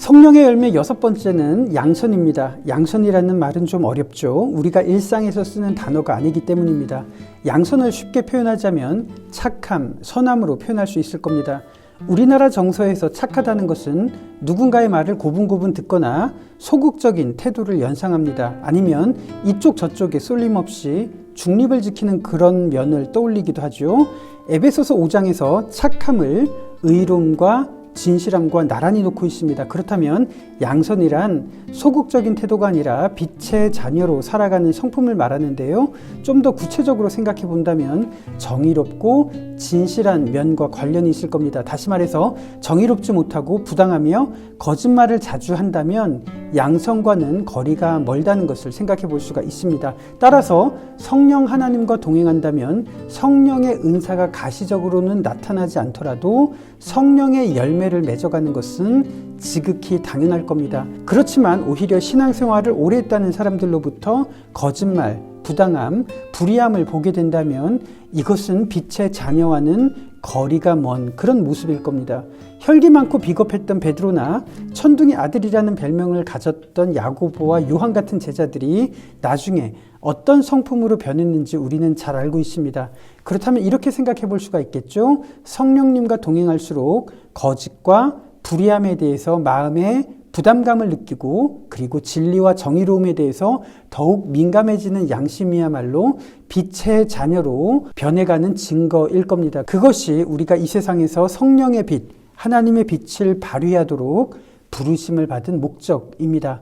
성령의 열매 6번째는 양선입니다. 양선이라는 말은 좀 어렵죠. 우리가 일상에서 쓰는 단어가 아니기 때문입니다. 양선을 쉽게 표현하자면 착함, 선함으로 표현할 수 있을 겁니다. 우리나라 정서에서 착하다는 것은 누군가의 말을 고분고분 듣거나 소극적인 태도를 연상합니다. 아니면 이쪽 저쪽에 쏠림 없이 중립을 지키는 그런 면을 떠올리기도 하죠. 에베소서 5장에서 착함을 의로움과 진실함과 나란히 놓고 있습니다. 그렇다면 양선이란 소극적인 태도가 아니라 빛의 자녀로 살아가는 성품을 말하는데요. 좀 더 구체적으로 생각해 본다면 정의롭고 진실한 면과 관련이 있을 겁니다. 다시 말해서 정의롭지 못하고 부당하며 거짓말을 자주 한다면 양선과는 거리가 멀다는 것을 생각해 볼 수가 있습니다. 따라서 성령 하나님과 동행한다면 성령의 은사가 가시적으로는 나타나지 않더라도 성령의 열매를 맺어가는 것은 지극히 당연할 겁니다. 그렇지만 오히려 신앙생활을 오래 했다는 사람들로부터 거짓말, 부당함, 불의함을 보게 된다면 이것은 빛의 자녀와는 거리가 먼 그런 모습일 겁니다. 혈기 많고 비겁했던 베드로나 천둥이 아들이라는 별명을 가졌던 야고보와 요한 같은 제자들이 나중에 어떤 성품으로 변했는지 우리는 잘 알고 있습니다. 그렇다면 이렇게 생각해 볼 수가 있겠죠. 성령님과 동행할수록 거짓과 불의함에 대해서 마음에 부담감을 느끼고 그리고 진리와 정의로움에 대해서 더욱 민감해지는 양심이야말로 빛의 자녀로 변해가는 증거일 겁니다. 그것이 우리가 이 세상에서 성령의 빛, 하나님의 빛을 발휘하도록 부르심을 받은 목적입니다.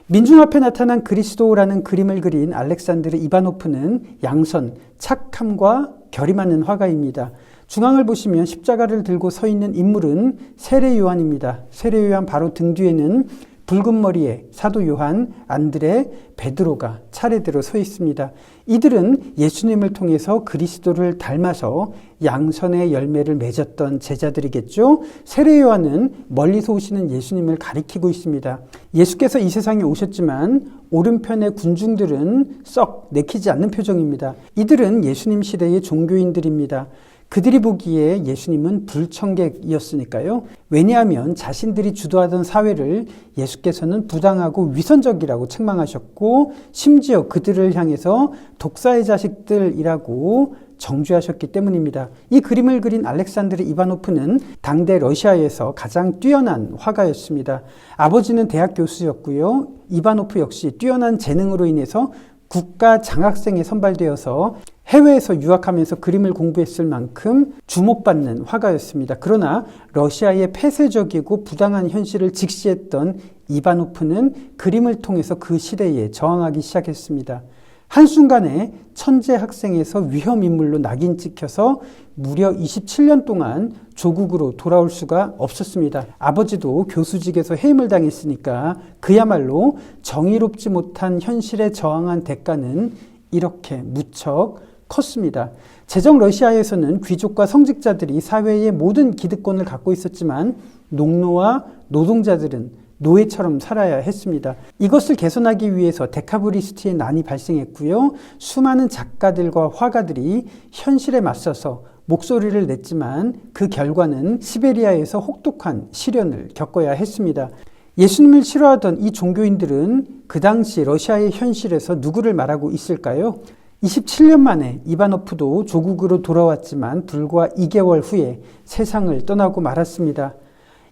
민중 앞에 나타난 그리스도라는 그림을 그린 알렉산드르 이바노프는 양선, 착함과 결이 맞는 화가입니다. 중앙을 보시면 십자가를 들고 서 있는 인물은 세례 요한입니다. 세례 요한 바로 등 뒤에는 붉은 머리에 사도 요한, 안드레, 베드로가 차례대로 서 있습니다. 이들은 예수님을 통해서 그리스도를 닮아서 양선의 열매를 맺었던 제자들이겠죠. 세례 요한은 멀리서 오시는 예수님을 가리키고 있습니다. 예수께서 이 세상에 오셨지만 오른편의 군중들은 썩 내키지 않는 표정입니다. 이들은 예수님 시대의 종교인들입니다. 그들이 보기에 예수님은 불청객이었으니까요. 왜냐하면 자신들이 주도하던 사회를 예수께서는 부당하고 위선적이라고 책망하셨고 심지어 그들을 향해서 독사의 자식들이라고 정죄하셨기 때문입니다. 이 그림을 그린 알렉산드르 이바노프는 당대 러시아에서 가장 뛰어난 화가였습니다. 아버지는 대학 교수였고요. 이바노프 역시 뛰어난 재능으로 인해서 국가 장학생에 선발되어서 해외에서 유학하면서 그림을 공부했을 만큼 주목받는 화가였습니다. 그러나 러시아의 폐쇄적이고 부당한 현실을 직시했던 이바노프는 그림을 통해서 그 시대에 저항하기 시작했습니다. 한순간에 천재 학생에서 위험 인물로 낙인 찍혀서 무려 27년 동안 조국으로 돌아올 수가 없었습니다. 아버지도 교수직에서 해임을 당했으니까 그야말로 정의롭지 못한 현실에 저항한 대가는 이렇게 무척 컸습니다. 제정 러시아에서는 귀족과 성직자들이 사회의 모든 기득권을 갖고 있었지만 농노와 노동자들은 노예처럼 살아야 했습니다. 이것을 개선하기 위해서 데카브리스트의 난이 발생했고요. 수많은 작가들과 화가들이 현실에 맞서서 목소리를 냈지만 그 결과는 시베리아에서 혹독한 시련을 겪어야 했습니다. 예수님을 싫어하던 이 종교인들은 그 당시 러시아의 현실에서 누구를 말하고 있을까요? 27년 만에 이바노프도 조국으로 돌아왔지만 불과 2개월 후에 세상을 떠나고 말았습니다.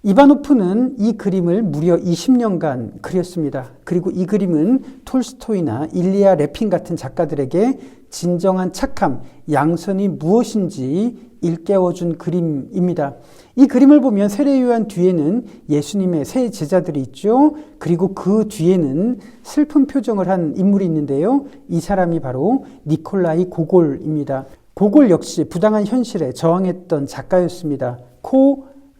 이바노프는 이 그림을 무려 20년간 그렸습니다. 그리고 이 그림은 톨스토이나 일리아 레핀 같은 작가들에게 진정한 착함, 양선이 무엇인지 일깨워준 그림입니다. 이 그림을 보면 세례 요한 뒤에는 예수님의 세 제자들이 있죠. 그리고 그 뒤에는 슬픈 표정을 한 인물이 있는데요. 이 사람이 바로 니콜라이 고골입니다. 고골 역시 부당한 현실에 저항했던 작가였습니다.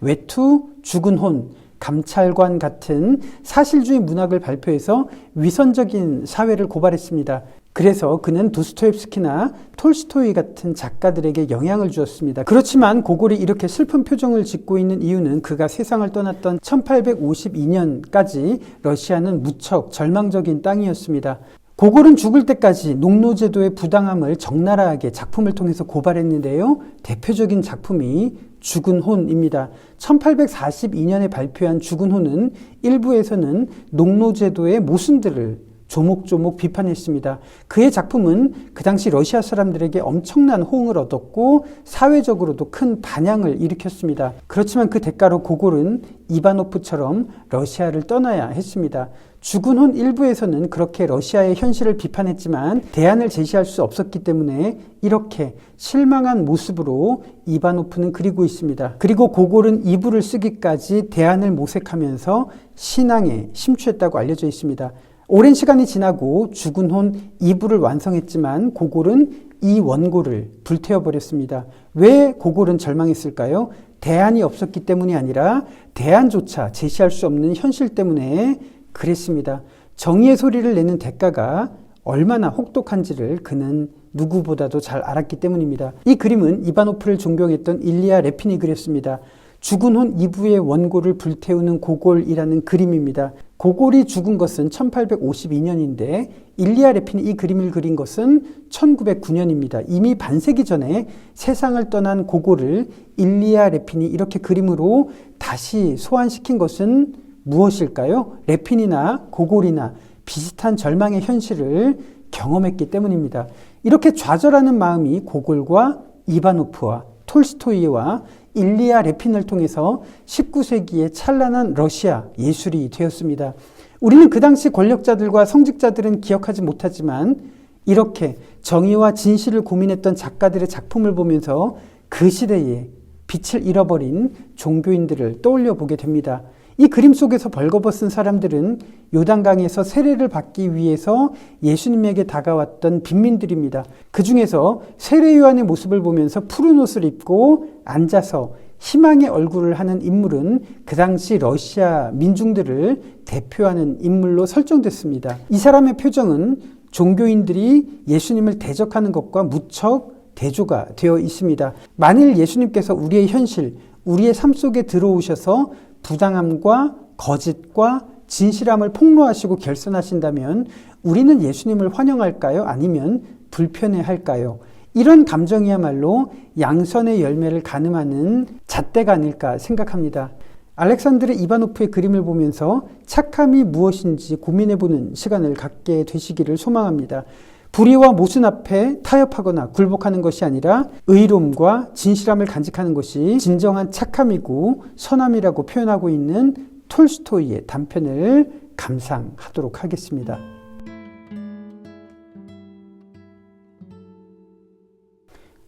외투, 죽은 혼, 감찰관 같은 사실주의 문학을 발표해서 위선적인 사회를 고발했습니다. 그래서 그는 도스토옙스키나 톨스토이 같은 작가들에게 영향을 주었습니다. 그렇지만 고골이 이렇게 슬픈 표정을 짓고 있는 이유는 그가 세상을 떠났던 1852년까지 러시아는 무척 절망적인 땅이었습니다. 고골은 죽을 때까지 농노제도의 부당함을 적나라하게 작품을 통해서 고발했는데요. 대표적인 작품이 죽은 혼입니다. 1842년에 발표한 죽은 혼은 일부에서는 농노제도의 모순들을 조목조목 비판했습니다. 그의 작품은 그 당시 러시아 사람들에게 엄청난 호응을 얻었고 사회적으로도 큰 반향을 일으켰습니다. 그렇지만 그 대가로 고골은 이바노프처럼 러시아를 떠나야 했습니다. 죽은 혼 일부에서는 그렇게 러시아의 현실을 비판했지만 대안을 제시할 수 없었기 때문에 이렇게 실망한 모습으로 이바노프는 그리고 있습니다. 그리고 고골은 이불을 쓰기까지 대안을 모색하면서 신앙에 심취했다고 알려져 있습니다. 오랜 시간이 지나고 죽은 혼 2부를 완성했지만 고골은 이 원고를 불태워버렸습니다. 왜 고골은 절망했을까요? 대안이 없었기 때문이 아니라 대안조차 제시할 수 없는 현실 때문에 그랬습니다. 정의의 소리를 내는 대가가 얼마나 혹독한지를 그는 누구보다도 잘 알았기 때문입니다. 이 그림은 이바노프를 존경했던 일리아 레핀이 그렸습니다. 죽은 혼 2부의 원고를 불태우는 고골이라는 그림입니다. 고골이 죽은 것은 1852년인데 일리아 레핀이 이 그림을 그린 것은 1909년입니다. 이미 반세기 전에 세상을 떠난 고골을 일리아 레핀이 이렇게 그림으로 다시 소환시킨 것은 무엇일까요? 레핀이나 고골이나 비슷한 절망의 현실을 경험했기 때문입니다. 이렇게 좌절하는 마음이 고골과 이바노프와 톨스토이와 일리아 레핀을 통해서 19세기의 찬란한 러시아 예술이 되었습니다. 우리는 그 당시 권력자들과 성직자들은 기억하지 못하지만 이렇게 정의와 진실을 고민했던 작가들의 작품을 보면서 그 시대에 빛을 잃어버린 종교인들을 떠올려 보게 됩니다. 이 그림 속에서 벌거벗은 사람들은 요단강에서 세례를 받기 위해서 예수님에게 다가왔던 빈민들입니다. 그 중에서 세례 요한의 모습을 보면서 푸른 옷을 입고 앉아서 희망의 얼굴을 하는 인물은 그 당시 러시아 민중들을 대표하는 인물로 설정됐습니다. 이 사람의 표정은 종교인들이 예수님을 대적하는 것과 무척 대조가 되어 있습니다. 만일 예수님께서 우리의 현실, 우리의 삶 속에 들어오셔서 부당함과 거짓과 진실함을 폭로하시고 결선하신다면 우리는 예수님을 환영할까요? 아니면 불편해할까요? 이런 감정이야말로 양선의 열매를 가늠하는 잣대가 아닐까 생각합니다. 알렉산드르 이바노프의 그림을 보면서 착함이 무엇인지 고민해보는 시간을 갖게 되시기를 소망합니다. 불의와 모순 앞에 타협하거나 굴복하는 것이 아니라 의로움과 진실함을 간직하는 것이 진정한 착함이고 선함이라고 표현하고 있는 톨스토이의 단편을 감상하도록 하겠습니다.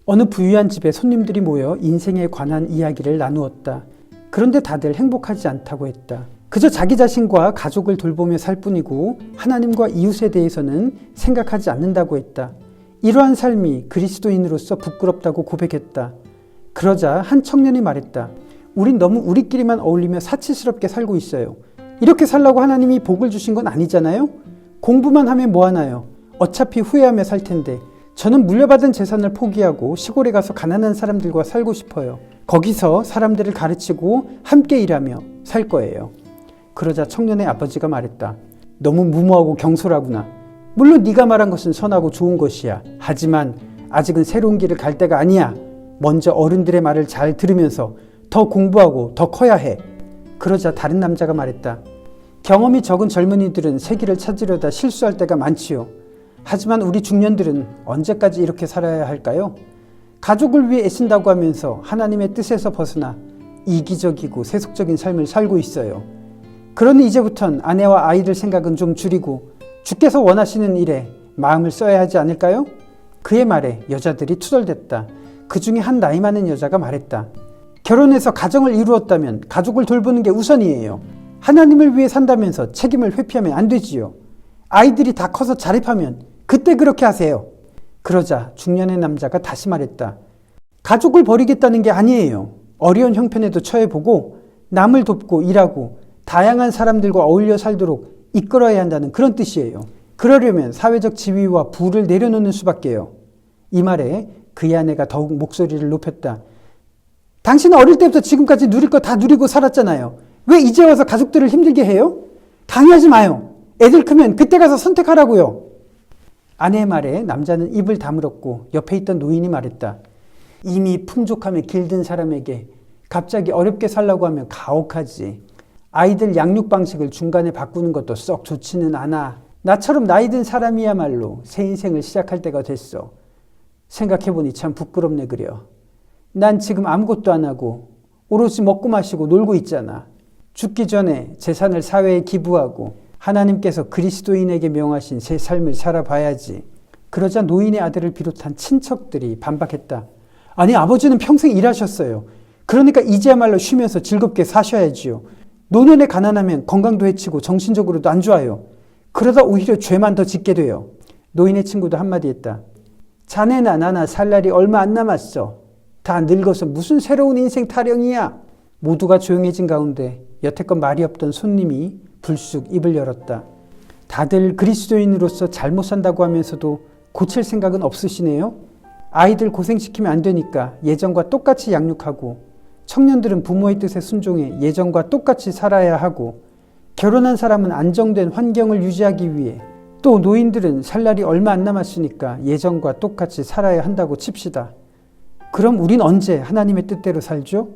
어느 부유한 집에 손님들이 모여 인생에 관한 이야기를 나누었다. 그런데 다들 행복하지 않다고 했다. 그저 자기 자신과 가족을 돌보며 살 뿐이고 하나님과 이웃에 대해서는 생각하지 않는다고 했다. 이러한 삶이 그리스도인으로서 부끄럽다고 고백했다. 그러자 한 청년이 말했다. 우린 너무 우리끼리만 어울리며 사치스럽게 살고 있어요. 이렇게 살라고 하나님이 복을 주신 건 아니잖아요? 공부만 하면 뭐하나요? 어차피 후회하며 살 텐데. 저는 물려받은 재산을 포기하고 시골에 가서 가난한 사람들과 살고 싶어요. 거기서 사람들을 가르치고 함께 일하며 살 거예요. 그러자 청년의 아버지가 말했다. 너무 무모하고 경솔하구나. 물론 네가 말한 것은 선하고 좋은 것이야. 하지만 아직은 새로운 길을 갈 때가 아니야. 먼저 어른들의 말을 잘 들으면서 더 공부하고 더 커야 해. 그러자 다른 남자가 말했다. 경험이 적은 젊은이들은 새 길을 찾으려다 실수할 때가 많지요. 하지만 우리 중년들은 언제까지 이렇게 살아야 할까요? 가족을 위해 애쓴다고 하면서 하나님의 뜻에서 벗어나 이기적이고 세속적인 삶을 살고 있어요. 그러니 이제부턴 아내와 아이들 생각은 좀 줄이고 주께서 원하시는 일에 마음을 써야 하지 않을까요? 그의 말에 여자들이 투덜댔다. 그 중에 한 나이 많은 여자가 말했다. 결혼해서 가정을 이루었다면 가족을 돌보는 게 우선이에요. 하나님을 위해 산다면서 책임을 회피하면 안 되지요. 아이들이 다 커서 자립하면 그때 그렇게 하세요. 그러자 중년의 남자가 다시 말했다. 가족을 버리겠다는 게 아니에요. 어려운 형편에도 처해보고 남을 돕고 일하고 다양한 사람들과 어울려 살도록 이끌어야 한다는 그런 뜻이에요. 그러려면 사회적 지위와 부를 내려놓는 수밖에요. 이 말에 그의 아내가 더욱 목소리를 높였다. 당신은 어릴 때부터 지금까지 누릴 거 다 누리고 살았잖아요. 왜 이제 와서 가족들을 힘들게 해요? 강요하지 마요. 애들 크면 그때 가서 선택하라고요. 아내의 말에 남자는 입을 다물었고 옆에 있던 노인이 말했다. 이미 풍족함에 길든 사람에게 갑자기 어렵게 살라고 하면 가혹하지. 아이들 양육 방식을 중간에 바꾸는 것도 썩 좋지는 않아. 나처럼 나이 든 사람이야말로 새 인생을 시작할 때가 됐어. 생각해보니 참 부끄럽네 그려. 난 지금 아무것도 안 하고 오로지 먹고 마시고 놀고 있잖아. 죽기 전에 재산을 사회에 기부하고 하나님께서 그리스도인에게 명하신 새 삶을 살아봐야지. 그러자 노인의 아들을 비롯한 친척들이 반박했다. 아니 아버지는 평생 일하셨어요. 그러니까 이제야말로 쉬면서 즐겁게 사셔야지요. 노년에 가난하면 건강도 해치고 정신적으로도 안 좋아요. 그러다 오히려 죄만 더 짓게 돼요. 노인의 친구도 한마디 했다. 자네나 나나 살 날이 얼마 안 남았어. 다 늙어서 무슨 새로운 인생 타령이야. 모두가 조용해진 가운데 여태껏 말이 없던 손님이 불쑥 입을 열었다. 다들 그리스도인으로서 잘못 산다고 하면서도 고칠 생각은 없으시네요. 아이들 고생시키면 안 되니까 예전과 똑같이 양육하고, 청년들은 부모의 뜻에 순종해 예전과 똑같이 살아야 하고, 결혼한 사람은 안정된 환경을 유지하기 위해, 또 노인들은 살 날이 얼마 안 남았으니까 예전과 똑같이 살아야 한다고 칩시다. 그럼 우린 언제 하나님의 뜻대로 살죠?